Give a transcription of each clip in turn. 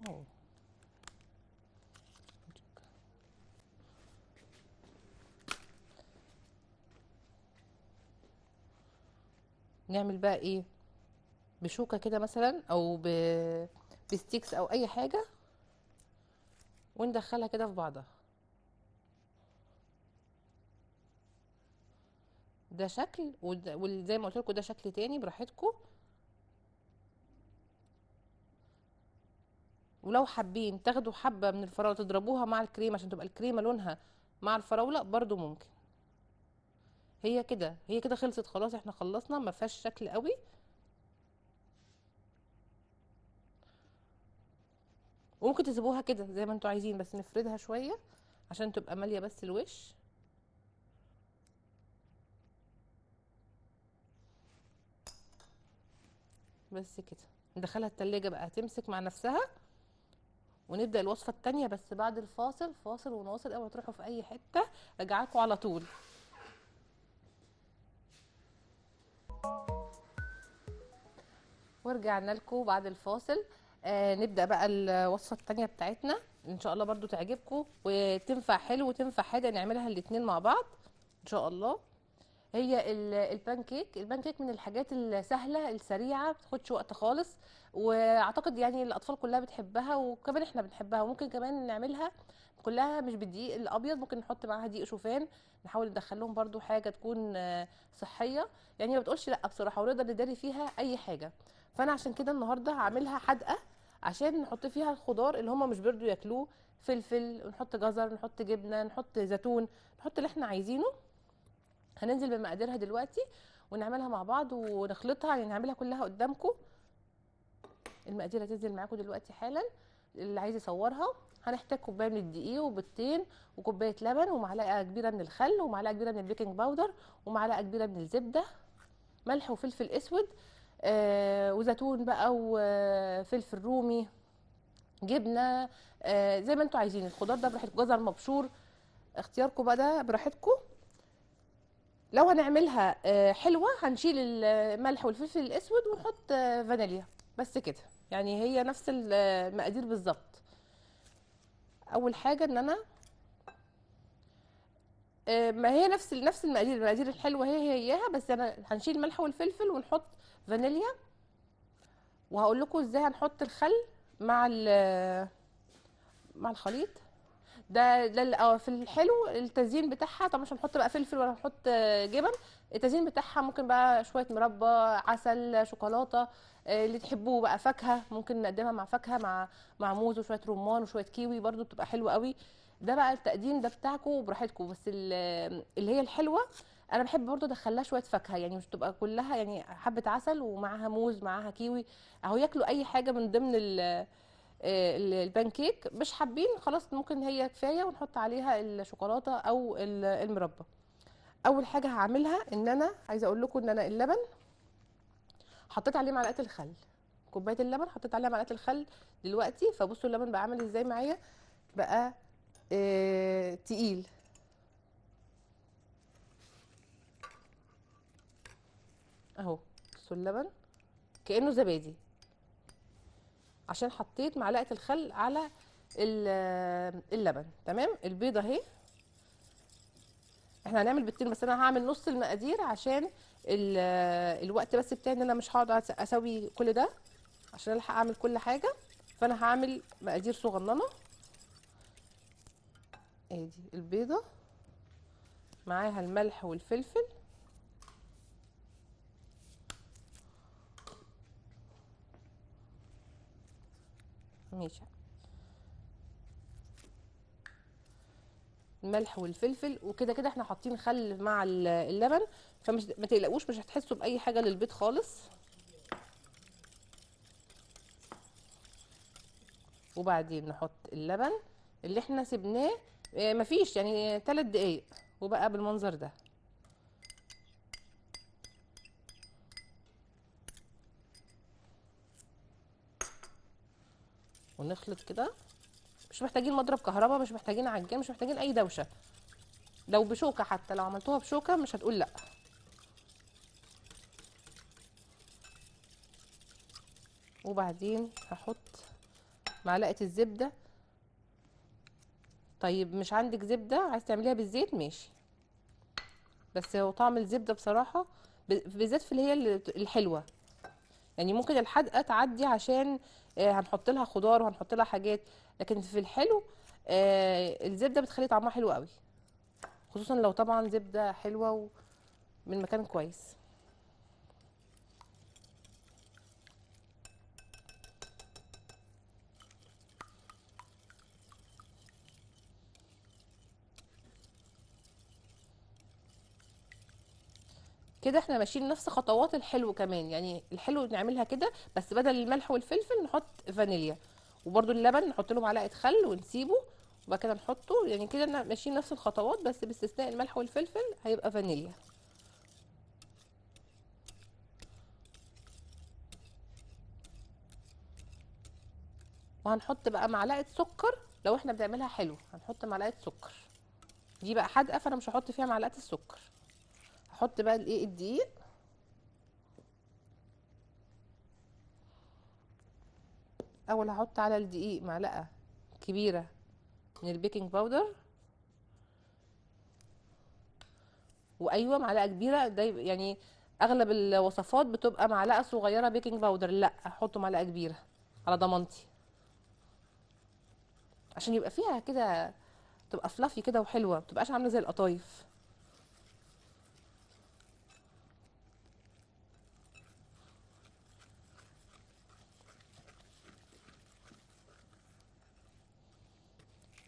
اهو. نعمل بقى ايه؟ بشوكة كده مثلا او بستيكس او اي حاجة، وندخلها كده في بعضها. ده شكل، وزي ما قلت لكم ده شكل تاني براحتكم. ولو حابين تاخدوا حبة من الفراولة تضربوها مع الكريمة عشان تبقى الكريمة لونها مع الفراولة برضو ممكن. هي كده، هي كده خلصت خلاص، احنا خلصنا، ما فيهاش شكل قوي. وممكن تسيبوها كده زي ما انتوا عايزين، بس نفردها شوية عشان تبقى مالية بس الوش. بس كده ندخلها التلاجة بقى تمسك مع نفسها، ونبدأ الوصفة التانية بس بعد الفاصل. فاصل ونواصل، اوعوا تروحوا في اي حتة، رجعكم على طول. ورجعنا لكم بعد الفاصل. نبدأ بقى الوصفة التانية بتاعتنا، ان شاء الله برضو تعجبكم وتنفع حلو وتنفع حادق، نعملها الاتنين مع بعض ان شاء الله. هي البانكيك. البانكيك من الحاجات السهله السريعه، بتاخدش وقت خالص، واعتقد يعني الاطفال كلها بتحبها، وكمان احنا بنحبها. وممكن كمان نعملها كلها مش بالدقيق الابيض، ممكن نحط معاها دقيق شوفان، نحاول ندخل لهم برضو حاجه تكون صحيه، يعني ما بتقولش لا بصراحه، ونقدر نداري فيها اي حاجه. فانا عشان كده النهارده هعملها حادقه، عشان نحط فيها الخضار اللي هم مش بيرضوا ياكلوه. فلفل، نحط جزر، نحط جبنه، نحط زيتون، نحط اللي احنا عايزينه. هننزل بمقاديرها دلوقتي ونعملها مع بعض ونخلطها، يعني نعملها كلها قدامكم. المقادير هتنزل معاكم دلوقتي حالا، اللي عايز يصورها. هنحتاج كوبايه من الدقيق، وبيضتين، وكوبايه لبن، ومعلقه كبيره من الخل، ومعلقه كبيره من البيكنج باودر، ومعلقه كبيره من الزبده، ملح وفلفل اسود، وزيتون بقى، وفلفل رومي، جبنه، زي ما انتوا عايزين. الخضار ده براحتكم، جزر مبشور، اختياركم بقى ده براحتكم. لو هنعملها حلوه، هنشيل الملح والفلفل الاسود ونحط فانيليا، بس كده. يعني هي نفس المقادير بالظبط. اول حاجه ان انا ما هي نفس المقادير الحلوه هي هيها، بس انا هنشيل الملح والفلفل ونحط فانيليا. وهقول لكم ازاي هنحط الخل مع مع الخليط ده في الحلو. التزيين بتاعها طبعا مش هنحط بقى فلفل ولا هنحط جبن. التزيين بتاعها ممكن بقى شويه مربى، عسل، شوكولاته، اللي تحبوه بقى. فاكهه ممكن نقدمها مع فاكهه، مع موز وشويه رمان وشويه كيوي، برضو بتبقى حلوه قوي. ده بقى التقديم ده بتاعكم براحتكم، بس اللي هي الحلوه انا بحب برضو ادخلها شويه فاكهه، يعني مش تبقى كلها يعني حبه عسل ومعاها موز معاها كيوي، اهو ياكلوا اي حاجه من ضمن البانكيك. مش حابين خلاص ممكن هي كفايه ونحط عليها الشوكولاته او المربى. اول حاجه هعملها ان انا عايزه اقول لكم ان انا اللبن حطيت عليه معلقه الخل. كوبايه اللبن حطيت عليها معلقه الخل دلوقتي، فبصوا اللبن بقى عامل ازاي معايا، بقى تقيل اهو. بصوا اللبن كانه زبادي، عشان حطيت معلقه الخل على اللبن. تمام. البيضه اهي، احنا هنعمل بيضتين بس، انا هعمل نص المقادير عشان الوقت بس بتاعي، ان انا مش هقعد اسوي كل ده عشان الحق اعمل كل حاجه. فانا هعمل مقادير صغننه. ادي البيضه معاها الملح والفلفل، ماشي، الملح والفلفل. وكده كده احنا حاطين خل مع اللبن، فمش ما تقلقوش، مش هتحسوا باي حاجه للبيض خالص. وبعدين نحط اللبن اللي احنا سيبناه مفيش يعني 3 دقايق، وبقى بالمنظر ده. ونخلط كده، مش محتاجين مضرب كهرباء، مش محتاجين عجان، مش محتاجين اي دوشه. لو بشوكه، حتى لو عملتوها بشوكه مش هتقول لا. وبعدين هحط معلقه الزبده. طيب مش عندك زبده عايز تعمليها بالزيت ماشي، بس هو طعم الزبده بصراحه بالذات في اللي هي الحلوه، يعني ممكن الحدقه تعدي عشان هنحط لها خضار وهنحط لها حاجات، لكن في الحلو الزبده بتخلي طعمها حلو قوي، خصوصا لو طبعا زبده حلوه ومن مكان كويس. كده احنا ماشيين نفس خطوات الحلو كمان، يعني الحلو نعملها كده، بس بدل الملح والفلفل نحط فانيليا، وبرده اللبن نحط له معلقه خل ونسيبه، وبعد كده نحطه، يعني كده ماشيين نفس الخطوات بس باستثناء الملح والفلفل هيبقى فانيليا. وهنحط بقى معلقه سكر، لو احنا بنعملها حلو هنحط معلقه سكر، دي بقى حادقه فانا مش هحط فيها معلقه السكر. هحط بقى الايه الدقيق. اول هحط على الدقيق معلقه كبيره من البيكنج باودر، وايوه معلقه كبيره ده يعني اغلب الوصفات بتبقى معلقه صغيره بيكنج باودر، لا احط معلقه كبيره على ضمانتي، عشان يبقى فيها كده تبقى فلافي كده وحلوه، ما تبقاش عامله زي القطايف.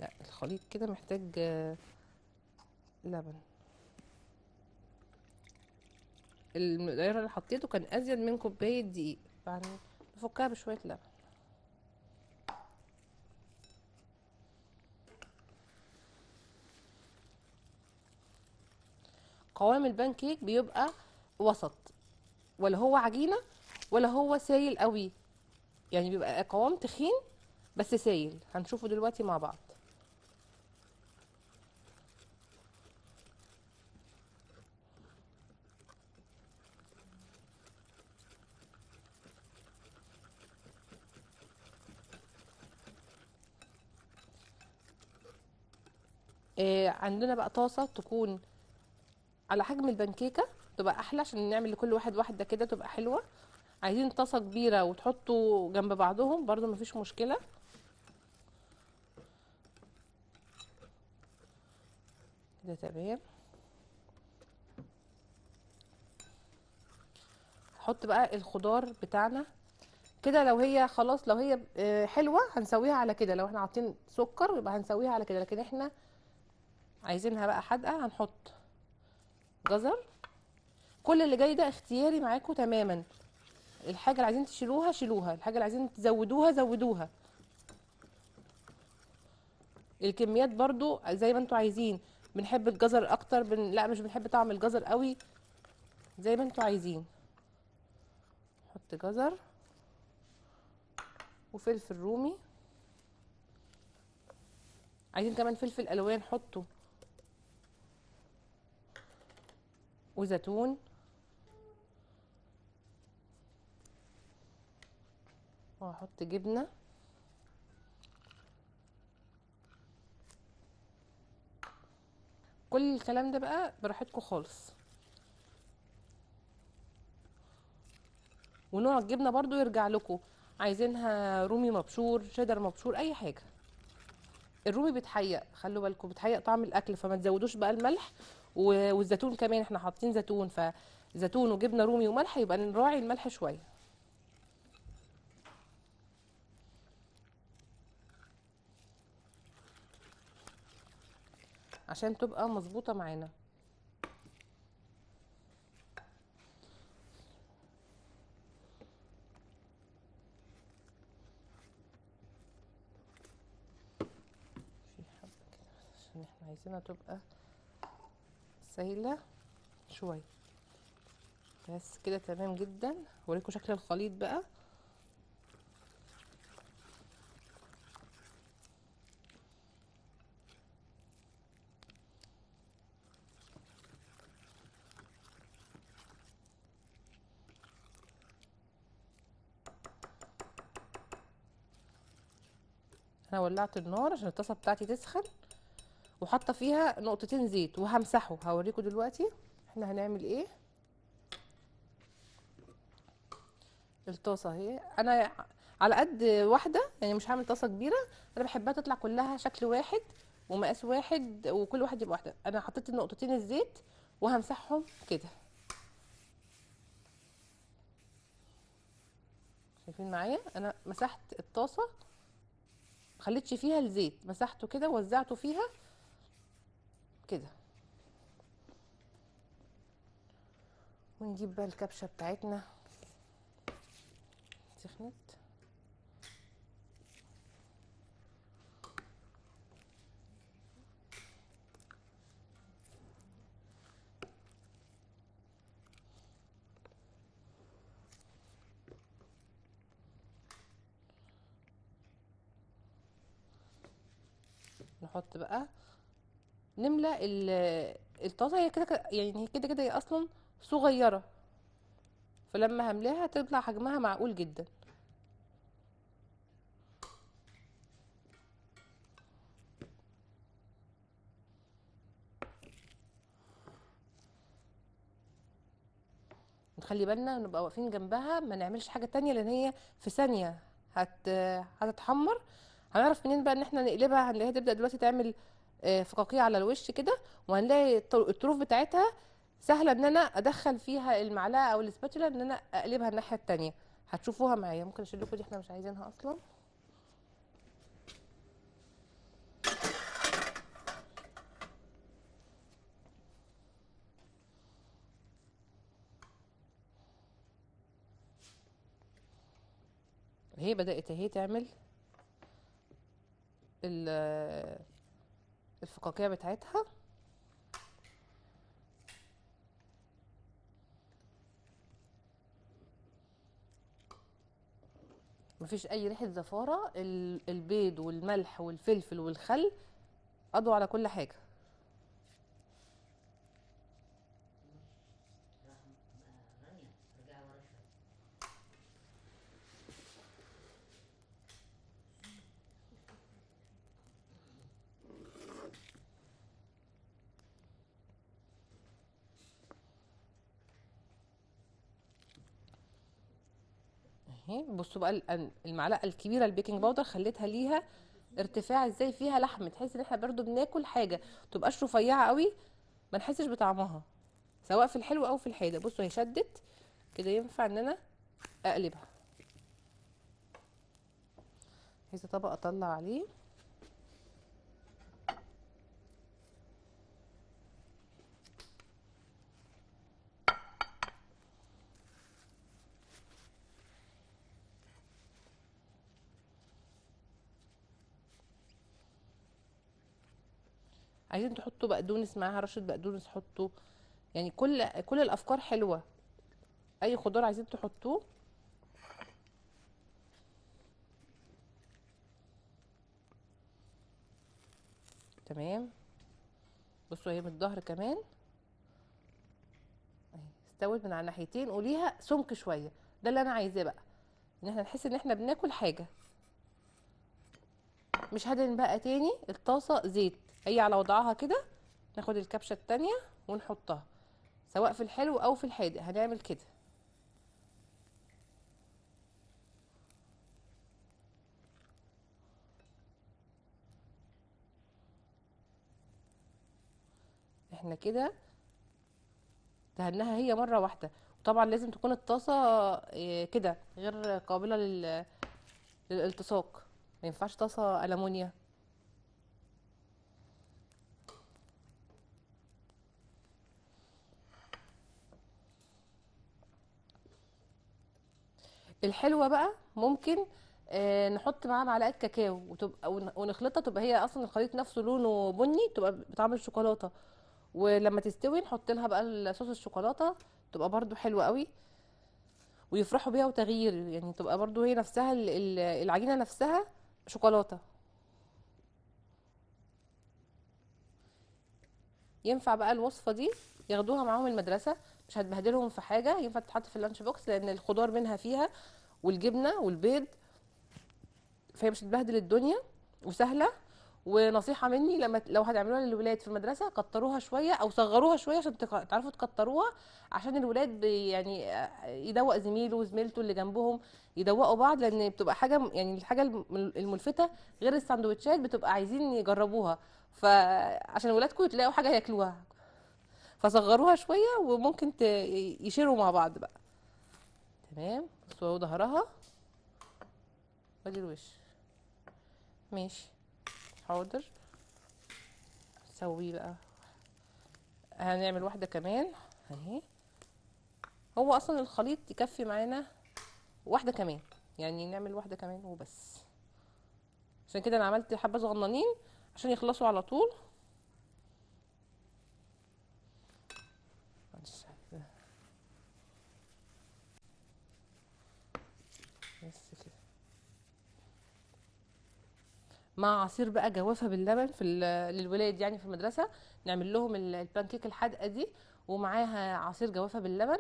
لا الخليط كده محتاج لبن. المقدار اللي حطيته كان ازيد من كوبايه دقيق، يعني نفكها بشويه لبن. قوام البان كيك بيبقى وسط، ولا هو عجينه ولا هو سايل قوي، يعني بيبقى قوام تخين بس سايل، هنشوفه دلوقتي مع بعض. عندنا بقى طاسه تكون على حجم البنكيكه تبقى احلى، عشان نعمل لكل واحد واحده كده تبقى حلوه. عايزين طاسه كبيره وتحطوا جنب بعضهم برضو مفيش مشكله. كده تمام. هحط بقى الخضار بتاعنا كده، لو هي خلاص لو هي حلوه هنسويها على كده، لو احنا حاطين سكر يبقى هنسويها على كده، لكن احنا عايزينها بقى حادقه هنحط جزر. كل اللي جاي ده اختياري معاكم تماما، الحاجه اللي عايزين تشيلوها شيلوها، الحاجه اللي عايزين تزودوها زودوها. الكميات برضو زي ما انتوا عايزين، بنحب الجزر اكتر لا مش بنحب طعم الجزر قوي، زي ما انتوا عايزين. نحط جزر وفلفل رومي، عايزين كمان فلفل الوان حطوا، وزيتون، وهحط جبنه. كل الكلام ده بقى براحتكم خالص. ونوع الجبنه برضو يرجع لكم، عايزينها رومي مبشور شيدر مبشور اي حاجه. الرومي بيتحيق، خلوا بالكم بتحيق طعم الاكل، فما تزودوش بقى الملح. والزيتون كمان احنا حاطين زيتون، فزيتون وجبنه رومي وملح يبقى نراعي الملح شويه عشان تبقى مظبوطه معانا. في حبه كده عشان احنا عايزينها تبقى سايله شويه، بس كده تمام جدا. اوريكم شكل الخليط بقى. انا ولعت النار عشان الطاسه بتاعتي تسخن، وحاطه فيها نقطتين زيت وهمسحه. هوريكم دلوقتي احنا هنعمل ايه. الطاسه اهي، انا على قد واحده يعني، مش هعمل طاسه كبيره. انا بحبها تطلع كلها شكل واحد ومقاس واحد، وكل واحد يبقى واحده. انا حطيت النقطتين الزيت وهمسحهم كده. شايفين معايا؟ انا مسحت الطاسه، خليتش فيها الزيت، مسحته كده ووزعته فيها كده. ونجيب بقى الكبشه بتاعتنا. سخنت. نحط بقى، نملى الطاسه. هي كده يعني، هي كده كده هي اصلا صغيره، فلما هملاها تطلع حجمها معقول جدا. نخلي بالنا نبقى واقفين جنبها، ما نعملش حاجه تانية، لان هي في ثانيه هتتحمر. هنعرف منين بقى ان احنا نقلبها؟ هنلاقيها تبدا دلوقتي تعمل فقاقيع على الوش كده، وهنلاقي الطروف بتاعتها سهله ان انا ادخل فيها المعلقه او الاسباتولا ان انا اقلبها الناحيه التانية. هتشوفوها معايا. ممكن اشيل لكم دي، احنا مش عايزينها اصلا. هي بدات اهي تعمل الفقاقيع بتاعتها. مفيش اي ريحه زفاره، البيض والملح والفلفل والخل قضوا على كل حاجه. اهي بصوا بقى، المعلقه الكبيره البيكنج باودر خليتها ليها ارتفاع ازاي، فيها لحم، تحس ان احنا برضو بناكل حاجه. متبقاش رفيعه قوي، ما نحسش بطعمها، سواء في الحلو او في الحادق. بصوا هي شدت كده، ينفع ان انا اقلبها. عايزه طبق اطلع عليه. عايزين تحطوا بقدونس معاها، رشه بقدونس حطوا، يعني كل الافكار حلوه. اي خضار عايزين تحطوه. تمام. بصوا هي من الظهر كمان اهي استوت من على الناحيتين، وليها سمك شويه. ده اللي انا عايزاه بقى، ان احنا نحس ان احنا بناكل حاجه. مش هدهن بقى تاني الطاسه زيت، هي على وضعها كده. ناخد الكبشه التانية ونحطها، سواء في الحلو او في الحادق هنعمل كده. احنا كده دهناها هي مره واحده. وطبعا لازم تكون الطاسه كده غير قابله للالتصاق، ما ينفعش طاسه ألمونيا. الحلوه بقى ممكن نحط معاها معلقه كاكاو، وتبقى ونخلطها، تبقى هي اصلا الخليط نفسه لونه بني، تبقى بطعم الشوكولاته. ولما تستوي نحط لها بقى صوص الشوكولاته، تبقى برضو حلوه قوي، ويفرحوا بيها. وتغيير يعني، تبقى برضو هي نفسها العجينه نفسها شوكولاته. ينفع بقى الوصفه دي ياخدوها معاهم المدرسه، مش هتبهدلهم في حاجه. ينفع تتحط في اللانش بوكس، لان الخضار منها فيها والجبنه والبيض، فهي مش هتبهدل الدنيا. وسهله. ونصيحه مني، لو هتعملوها للولاد في المدرسه كتروها شويه او صغروها شويه عشان تعرفوا تكتروها، عشان الولاد يعني يدوق زميله وزميلته اللي جنبهم، يدوقوا بعض، لان بتبقى حاجه يعني الحاجه الملفته غير السندوتشات بتبقى عايزين يجربوها، فعشان ولادكم تلاقوا حاجه ياكلوها، فصغروها شويه وممكن يشيروا مع بعض بقى. تمام. بصوا ظهرها وادي الوش. ماشي. حاضر. سويه بقى. هنعمل واحده كمان اهي. هو اصلا الخليط يكفي معانا واحده كمان، يعني نعمل واحده كمان وبس. عشان كده انا عملت حبه صغننين عشان يخلصوا على طول. بس كده. مع عصير بقى جوافه باللبن للولاد يعني في المدرسه، نعمل لهم البانكيك الحادقه دي ومعاها عصير جوافه باللبن،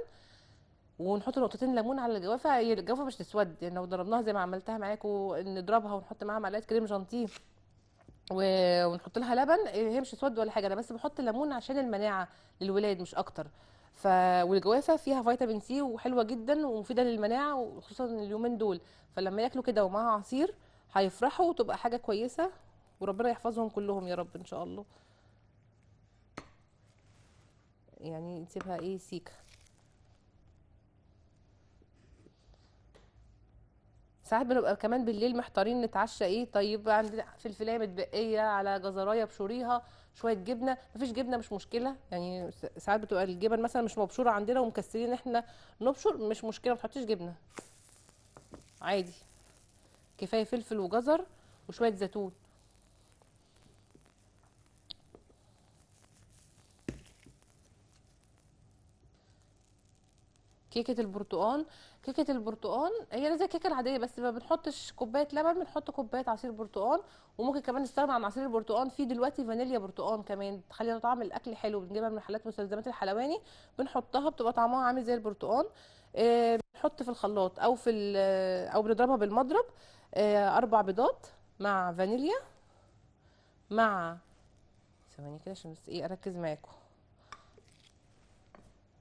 ونحط نقطتين ليمون على الجوافه. هي الجوافه مش تسود، يعني لو ضربناها زي ما عملتها معاكم نضربها ونحط معاها معلقه كريم شانتيه ونحط لها لبن، هي مش تسود ولا حاجه، انا بس بحط ليمون عشان المناعه للولاد مش اكتر. ف والجوافه فيها فيتامين سي وحلوه جدا ومفيده للمناعه وخصوصا اليومين دول، فلما ياكلوا كده ومعاها عصير هيفرحوا وتبقى حاجه كويسه، وربنا يحفظهم كلهم يا رب ان شاء الله. يعني نسيبها ايه سيكه. ساعات بنبقى كمان بالليل محتارين نتعشى ايه، طيب عندنا فلفلايه متبقيه على جزرايه بشوريها شويه جبنه، مفيش جبنه مش مشكله، يعني ساعات بتبقى الجبن مثلا مش مبشوره عندنا ومكسلين احنا نبشر، مش مشكله ما تحطيش جبنه عادي، كفايه فلفل وجزر وشويه زيتون. كيكه البرتقال. كيكه البرتقال هي زي الكيكه العاديه، بس ما بنحطش كوبايه لبن، بنحط كوبايه عصير برتقال. وممكن كمان نستغنى عن عصير البرتقال، في دلوقتي فانيليا برتقال كمان تخلي طعم الاكل حلو، بنجيبها من محلات مستلزمات الحلواني، بنحطها بتبقى طعمها عامل زي البرتقال. بنحط في الخلاط او او بنضربها بالمضرب. 4 بيضات مع فانيليا، مع ثواني كده عشان بس ايه اركز معاكم.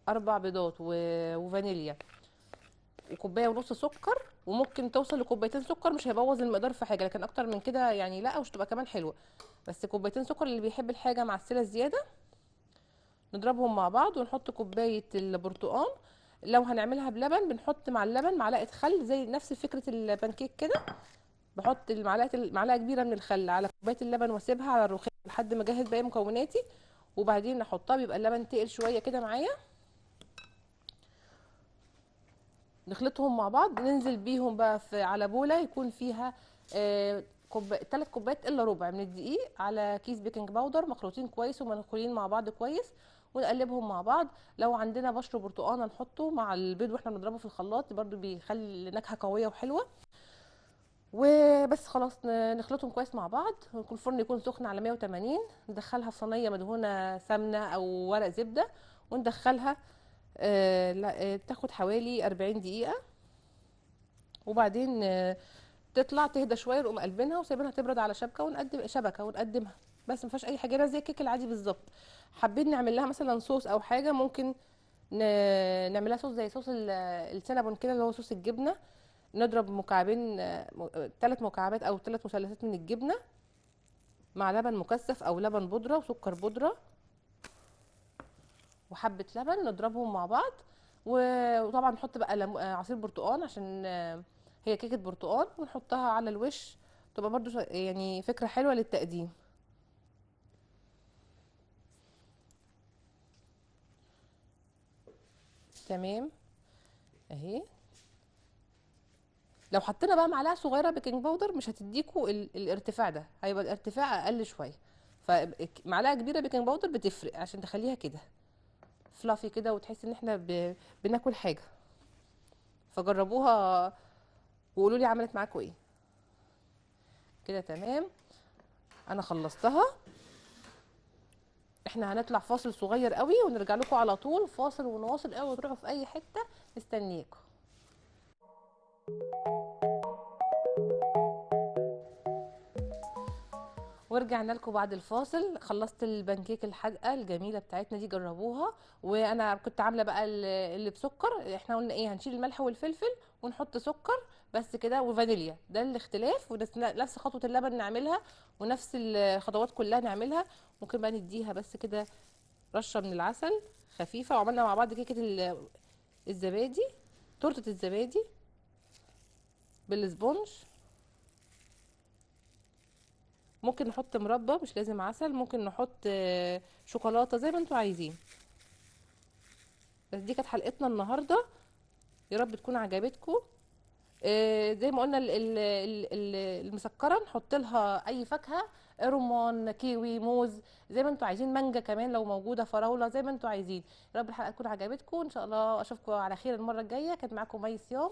4 بيضات وفانيليا وكوبايه ونص سكر، وممكن توصل لكوبايتين سكر، مش هيبوظ المقدار في حاجه، لكن اكتر من كده يعني لا، ومش تبقى كمان حلوه. بس كوبايتين سكر اللي بيحب الحاجه معسله زياده. نضربهم مع بعض ونحط كوبايه البرتقال. لو هنعملها بلبن بنحط مع اللبن معلقه خل، زي نفس فكره البانكيك كده. بحط معلقه كبيره من الخل على كوبايه اللبن واسيبها على الرخام لحد ما اجهز باقي مكوناتي، وبعدين احطها بيبقى اللبن تقل شويه كده معايا. نخلطهم مع بعض، ننزل بيهم بقى على بوله يكون فيها 3 كوبايات الا ربع من الدقيق على كيس بيكنج باودر مخلوطين كويس ومنخولين مع بعض كويس، ونقلبهم مع بعض. لو عندنا بشر برتقانه نحطه مع البيض واحنا بنضربه في الخلاط، برده بيخلي نكهه قويه وحلوه. وبس خلاص نخلطهم كويس مع بعض، ويكون الفرن يكون سخن على 180. ندخلها في صينيه مدهونه سمنه او ورق زبده، وندخلها تاخد حوالي 40 دقيقه، وبعدين تطلع تهدى شويه نقوم قلبينها وسايبينها تبرد على شبكه ونقدمها. بس ما فيهاش اي حاجه، زي الكيك العادي بالظبط. حابين نعمل لها مثلا صوص او حاجه، ممكن نعملها صوص زي صوص السينابون كده، اللي هو صوص الجبنه. نضرب مكعبين 3 مكعبات او 3 مثلثات من الجبنه مع لبن مكثف او لبن بودره وسكر بودره وحبه لبن، نضربهم مع بعض. وطبعا نحط بقى عصير برتقال عشان هي كيكه برتقال، ونحطها على الوش، تبقى برضو يعني فكره حلوه للتقديم. تمام اهي. لو حطينا بقى معلقه صغيره بيكنج باودر مش هتديكوا الارتفاع ده، هيبقى الارتفاع اقل شويه، فمعلقه كبيره بيكنج باودر بتفرق عشان تخليها كده فلافي كده وتحس ان احنا بناكل حاجه. فجربوها وقولوا لي عملت معاكم ايه. كده تمام. انا خلصتها. احنا هنطلع فاصل صغير قوي ونرجع لكم على طول، فاصل ونواصل قوي، وتروحوا في اي حته مستنياكم. ورجعنا لكم بعد الفاصل. خلصت البانكيك الحادقه الجميله بتاعتنا دي، جربوها. وانا كنت عامله بقى اللي بسكر. احنا قلنا ايه، هنشيل الملح والفلفل ونحط سكر بس كده وفانيليا، ده الاختلاف. ونفس خطوه اللبن نعملها، ونفس الخطوات كلها نعملها. ممكن بقى نديها بس كده رشه من العسل خفيفه. وعملنا مع بعض كيكه الزبادي، تورته الزبادي بالسبونج. ممكن نحط مربى، مش لازم عسل. ممكن نحط شوكولاته زي ما انتوا عايزين. بس دي كانت حلقتنا النهارده، يا رب تكون عجبتكم. زي ما قلنا المسكره نحط لها اي فاكهه، رمان، كيوي، موز، زي ما انتوا عايزين. مانجا كمان لو موجوده، فراوله، زي ما انتوا عايزين. يا رب الحلقه تكون عجبتكم. ان شاء الله اشوفكم على خير المره الجايه. كانت معاكم مي صيام.